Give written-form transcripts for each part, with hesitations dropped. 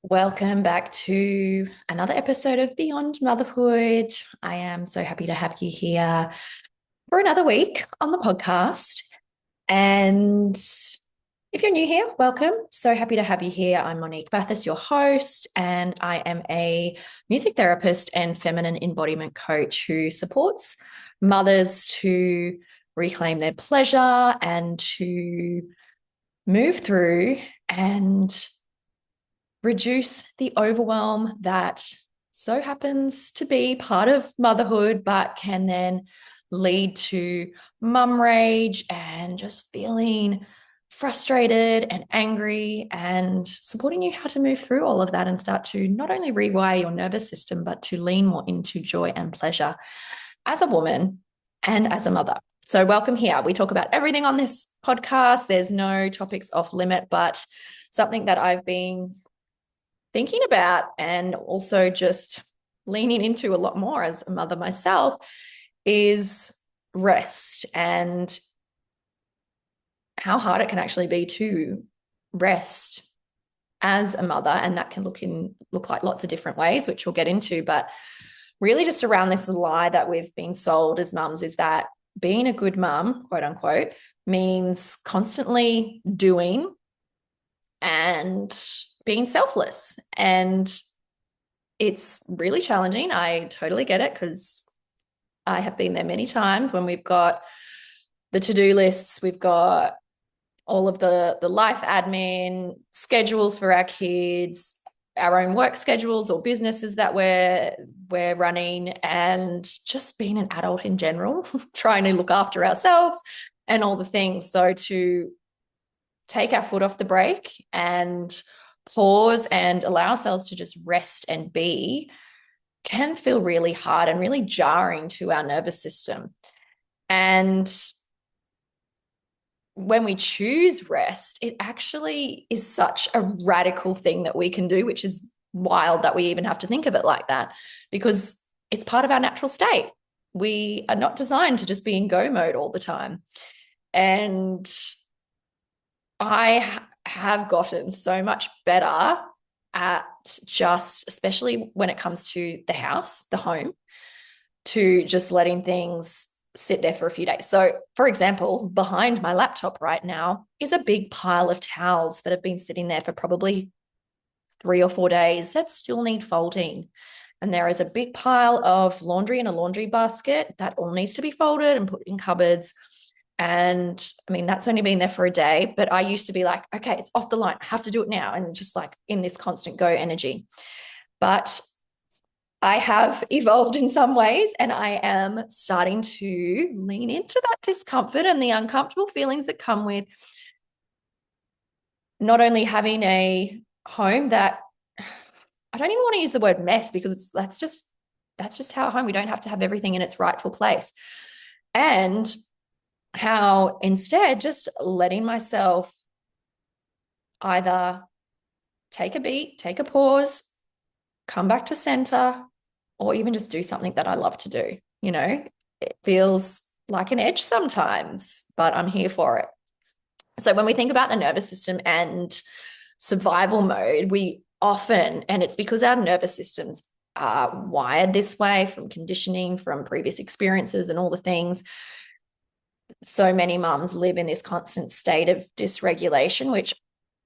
Welcome back to another episode of Beyond Motherhood. I am so happy to have you here for another week on the podcast. And if you're new here, welcome. So happy to have you here. I'm Monique Bathurst, your host, and I am a music therapist and feminine embodiment coach who supports mothers to reclaim their pleasure and to move through and reduce the overwhelm that so happens to be part of motherhood, but can then lead to mum rage and just feeling frustrated and angry, and supporting you how to move through all of that and start to not only rewire your nervous system, but to lean more into joy and pleasure as a woman and as a mother. So, welcome here. We talk about everything on this podcast. There's no topics off limit, but something that I've been thinking about and also just leaning into a lot more as a mother myself is rest, and how hard it can actually be to rest as a mother. And that can look like lots of different ways, which we'll get into. But really just around this lie that we've been sold as mums is that being a good mum, quote unquote, means constantly doing and being selfless. And it's really challenging. I totally get it, because I have been there many times when we've got the to-do lists, we've got all of the life admin, schedules for our kids, our own work schedules or businesses that we're running, and just being an adult in general, trying to look after ourselves and all the things. So to take our foot off the brake and pause and allow ourselves to just rest and be can feel really hard and really jarring to our nervous system. And when we choose rest, it actually is such a radical thing that we can do, which is wild that we even have to think of it like that, because it's part of our natural state. We are not designed to just be in go mode all the time. And I have gotten so much better at just, especially when it comes to the house, the home, to just letting things sit there for a few days. So, for example, behind my laptop right now is a big pile of towels that have been sitting there for probably 3 or 4 days that still need folding. And there is a big pile of laundry in a laundry basket that all needs to be folded and put in cupboards. And I mean, that's only been there for a day, but I used to be like, okay, it's off the line, I have to do it now. And just like in this constant go energy. But I have evolved in some ways, and I am starting to lean into that discomfort and the uncomfortable feelings that come with not only having a home that, I don't even want to use the word mess, because that's just how at home we don't have to have everything in its rightful place. And how instead just letting myself either take a beat, take a pause, come back to center, or even just do something that I love to do. It feels like an edge sometimes, but I'm here for it. So when we think about the nervous system and survival mode, we often, and it's because our nervous systems are wired this way from conditioning, from previous experiences and all the things. So many mums live in this constant state of dysregulation, which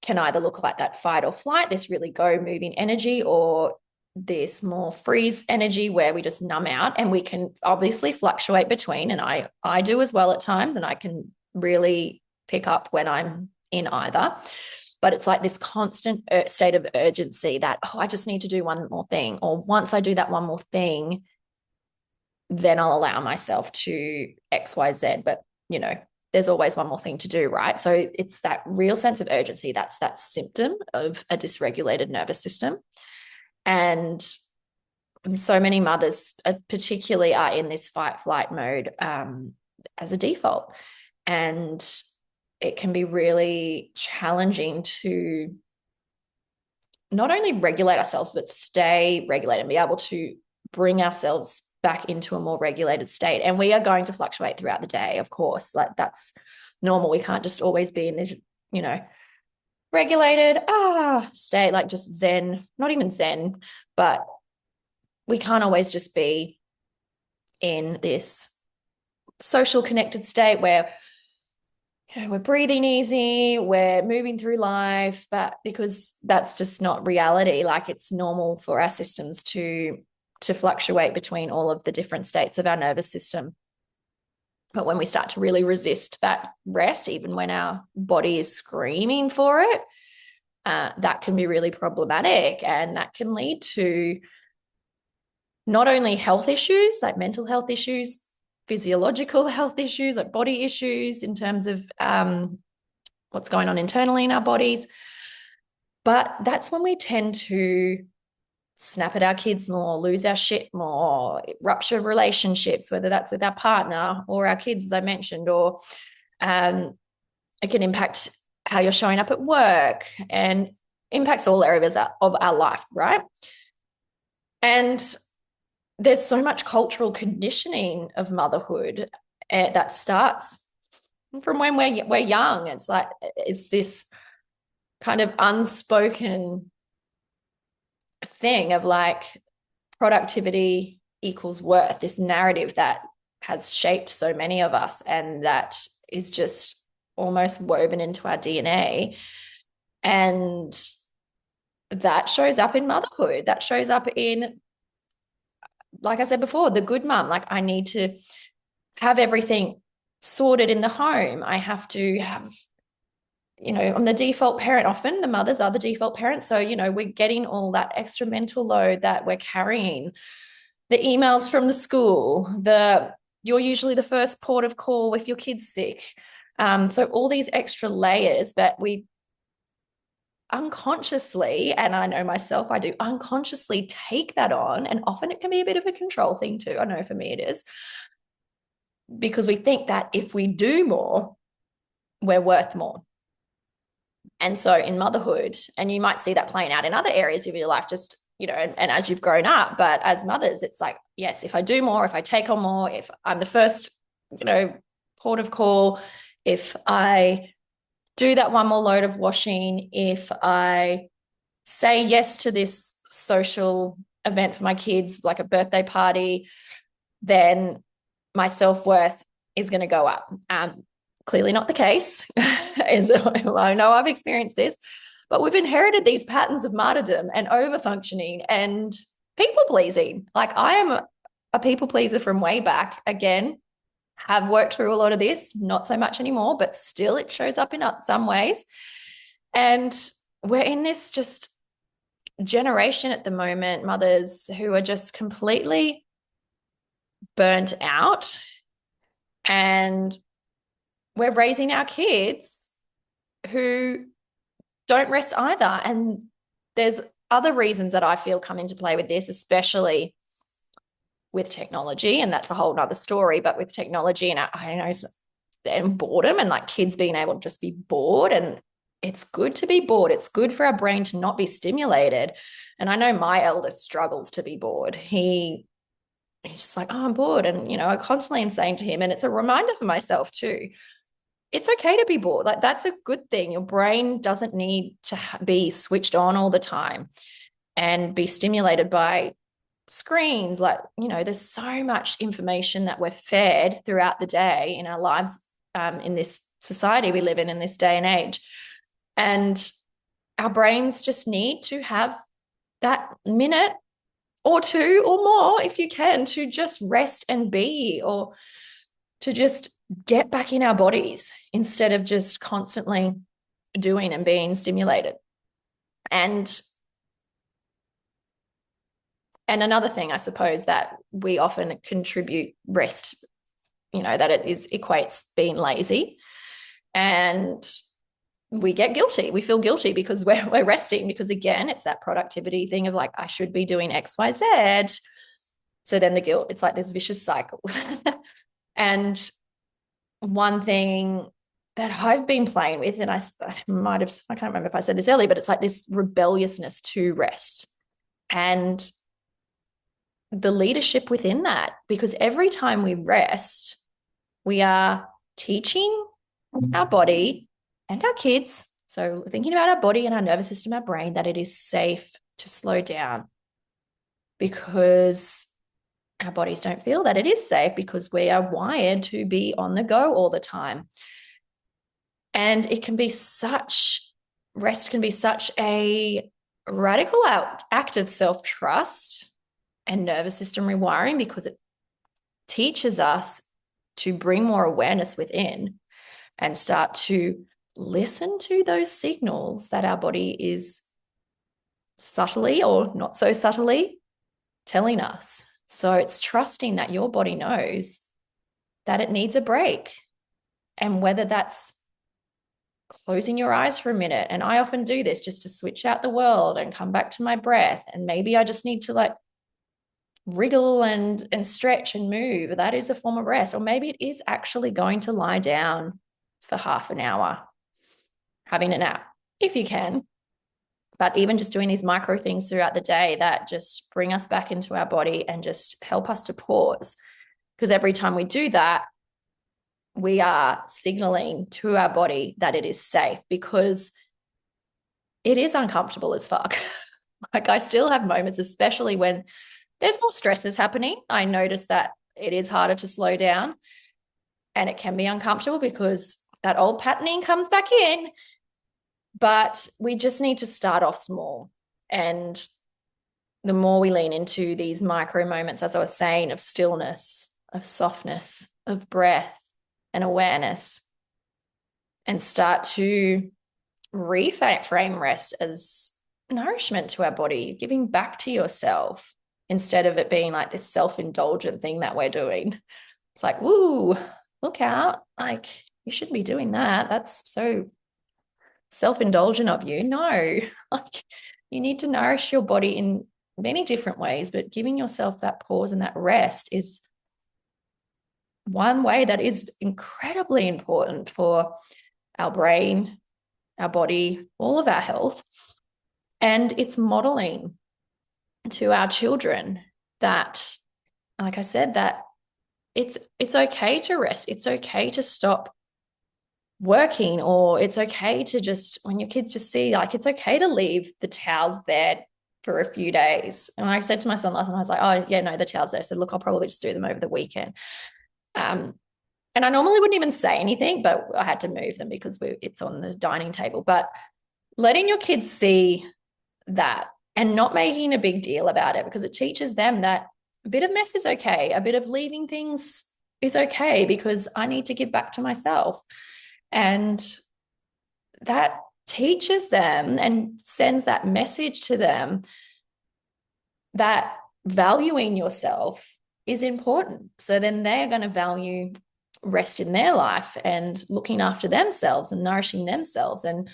can either look like that fight or flight, this really go moving energy, or this more freeze energy where we just numb out. And we can obviously fluctuate between, and I do as well at times, and I can really pick up when I'm in either. But it's like this constant state of urgency that, oh, I just need to do one more thing, or once I do that one more thing, then I'll allow myself to XYZ. But there's always one more thing to do, right? So it's that real sense of urgency. That's that symptom of a dysregulated nervous system. And so many mothers particularly are in this fight flight mode as a default. And it can be really challenging to not only regulate ourselves, but stay regulated and be able to bring ourselves back into a more regulated state. And we are going to fluctuate throughout the day, of course. Like, that's normal. We can't just always be in this, regulated state, like just zen, not even zen, but we can't always just be in this social connected state where we're breathing easy, we're moving through life, but because that's just not reality. Like, it's normal for our systems to fluctuate between all of the different states of our nervous system. But when we start to really resist that rest, even when our body is screaming for it, that can be really problematic, and that can lead to not only health issues, like mental health issues, physiological health issues, like body issues in terms of what's going on internally in our bodies. But that's when we tend to snap at our kids more, lose our shit more, rupture relationships, whether that's with our partner or our kids, as I mentioned, or it can impact how you're showing up at work and impacts all areas of our life, right? And there's so much cultural conditioning of motherhood that starts from when we're young. It's like, it's this kind of unspoken thing of like productivity equals worth, this narrative that has shaped so many of us, and that is just almost woven into our DNA. And that shows up in motherhood. That shows up in, like I said before, the good mum. Like, I need to have everything sorted in the home. I have to have, I'm the default parent. Often the mothers are the default parents. So, we're getting all that extra mental load that we're carrying. The emails from the school, you're usually the first port of call if your kid's sick. So all these extra layers that we unconsciously, and I know myself, I do unconsciously take that on. And often it can be a bit of a control thing too. I know for me it is, because we think that if we do more, we're worth more. And so in motherhood, and you might see that playing out in other areas of your life, just, and as you've grown up, but as mothers, it's like, yes, if I do more, if I take on more, if I'm the first, port of call, if I do that one more load of washing, if I say yes to this social event for my kids, like a birthday party, then my self-worth is going to go up. Clearly not the case. I know I've experienced this, but we've inherited these patterns of martyrdom and over-functioning and people-pleasing. Like, I am a people pleaser from way back. Again, have worked through a lot of this, not so much anymore, but still it shows up in some ways. And we're in this just generation at the moment, mothers who are just completely burnt out, and we're raising our kids who don't rest either. And there's other reasons that I feel come into play with this, especially with technology, and that's a whole nother story. But with technology and and boredom, and like kids being able to just be bored, and it's good to be bored. It's good for our brain to not be stimulated. And I know my eldest struggles to be bored. He's just like, oh, I'm bored. And, I constantly am saying to him, and it's a reminder for myself too, it's okay to be bored. Like, that's a good thing. Your brain doesn't need to be switched on all the time and be stimulated by screens. Like, there's so much information that we're fed throughout the day in our lives, in this society we live in this day and age. And our brains just need to have that minute or two or more, if you can, to just rest and be, or to just get back in our bodies instead of just constantly doing and being stimulated. And another thing, I suppose, that we often contribute rest, that it equates being lazy, and we get guilty. We feel guilty because we're resting, because again, it's that productivity thing of like, I should be doing X, Y, Z. So then the guilt, it's like this vicious cycle. And one thing that I've been playing with, and I can't remember if I said this earlier, but it's like this rebelliousness to rest and the leadership within that, because every time we rest, we are teaching our body and our kids, So thinking about our body and our nervous system, our brain, that it is safe to slow down, because our bodies don't feel that it is safe because we are wired to be on the go all the time. And it can be rest can be such a radical act of self-trust and nervous system rewiring, because it teaches us to bring more awareness within and start to listen to those signals that our body is subtly or not so subtly telling us. So it's trusting that your body knows that it needs a break. And whether that's closing your eyes for a minute, and I often do this just to switch out the world and come back to my breath, and maybe I just need to like wriggle and stretch and move. That is a form of rest. Or maybe it is actually going to lie down for half an hour, having a nap if you can. But even just doing these micro things throughout the day that just bring us back into our body and just help us to pause. Because every time we do that, we are signaling to our body that it is safe, because it is uncomfortable as fuck. Like, I still have moments, especially when there's more stresses happening. I notice that it is harder to slow down, and it can be uncomfortable because that old patterning comes back in. But we just need to start off small. And the more we lean into these micro moments, as I was saying, of stillness, of softness, of breath and awareness, and start to reframe rest as nourishment to our body, giving back to yourself, instead of it being like this self-indulgent thing that we're doing. It's like, woo, look out. Like, you shouldn't be doing that. That's so self-indulgent of you. No, like, you need to nourish your body in many different ways, but giving yourself that pause and that rest is one way that is incredibly important for our brain, our body, all of our health. And it's modeling to our children that, like I said, that it's okay to rest. It's okay to stop working, or it's okay to just, when your kids just see, like, it's okay to leave the towels there for a few days. And I said to my son last night, I was like, oh yeah, no, the towels there. So look, I'll probably just do them over the weekend. And I normally wouldn't even say anything, but I had to move them because it's on the dining table. But letting your kids see that and not making a big deal about it, because it teaches them that a bit of mess is okay. A bit of leaving things is okay, because I need to give back to myself. And that teaches them and sends that message to them that valuing yourself is important. So then they're going to value rest in their life and looking after themselves and nourishing themselves, and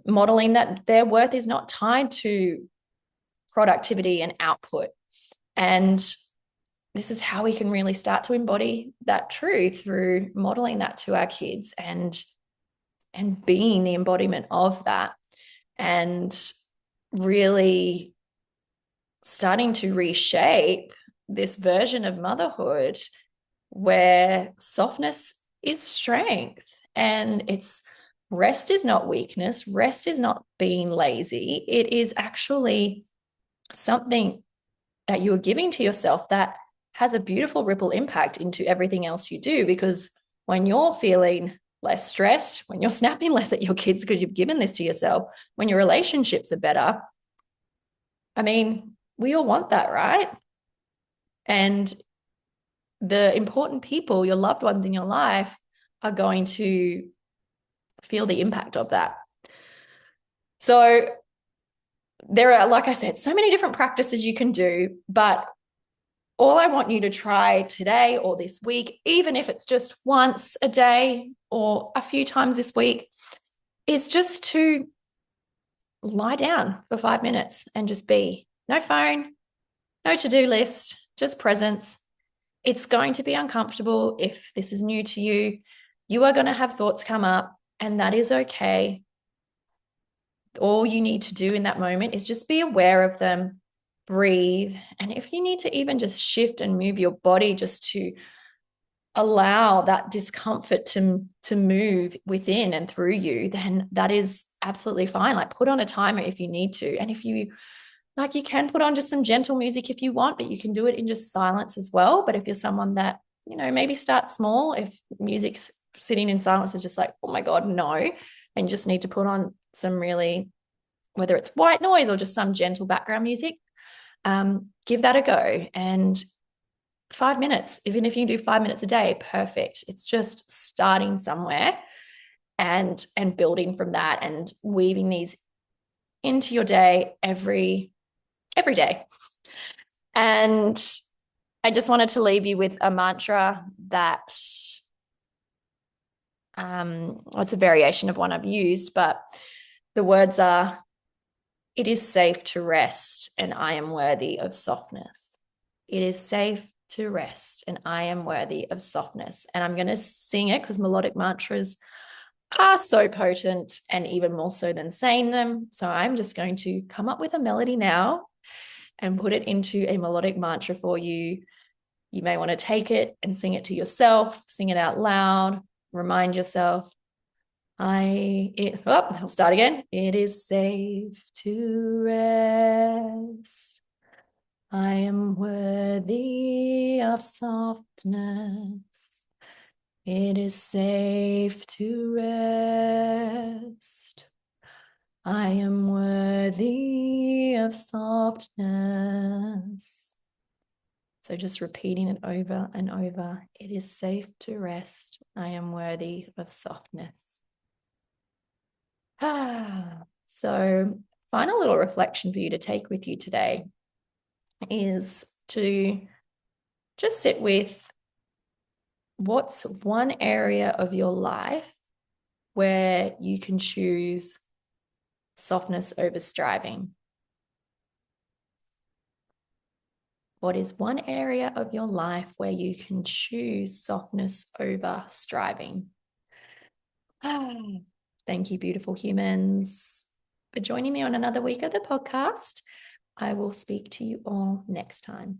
modeling that their worth is not tied to productivity and output. And this is how we can really start to embody that truth, through modeling that to our kids and being the embodiment of that, and really starting to reshape this version of motherhood where softness is strength, and it's rest is not weakness. Rest is not being lazy. It is actually something that you are giving to yourself that has a beautiful ripple impact into everything else you do. Because when you're feeling less stressed, when you're snapping less at your kids because you've given this to yourself, when your relationships are better, I mean, we all want that, right? And the important people, your loved ones in your life, are going to feel the impact of that. So there are, like I said, so many different practices you can do, but all I want you to try today or this week, even if it's just once a day or a few times this week, is just to lie down for 5 minutes and just be. No phone, no to-do list, just presence. It's going to be uncomfortable if this is new to you. You are going to have thoughts come up, and that is okay. All you need to do in that moment is just be aware of them, breathe. And if you need to even just shift and move your body just to allow that discomfort to move within and through you, then that is absolutely fine. Like put on a timer if you need to. And if you like, you can put on just some gentle music if you want, but you can do it in just silence as well. But if you're someone that, maybe start small, if music's sitting in silence is just like, oh my God, no, and you just need to put on some really, whether it's white noise or just some gentle background music, give that a go. And 5 minutes, even if you do 5 minutes a day, perfect. It's just starting somewhere and building from that and weaving these into your day every day. And I just wanted to leave you with a mantra that it's a variation of one I've used, but the words are, it is safe to rest and I am worthy of softness. It is safe to rest and I am worthy of softness. And I'm going to sing it because melodic mantras are so potent and even more so than saying them. So I'm just going to come up with a melody now and put it into a melodic mantra for you. You may want to take it and sing it to yourself, sing it out loud, remind yourself. I'll start again. It is safe to rest. I am worthy of softness. It is safe to rest. I am worthy of softness. So just repeating it over and over. It is safe to rest. I am worthy of softness. So final little reflection for you to take with you today is to just sit with what's one area of your life where you can choose softness over striving. What is one area of your life where you can choose softness over striving? Thank you, beautiful humans, for joining me on another week of the podcast. I will speak to you all next time.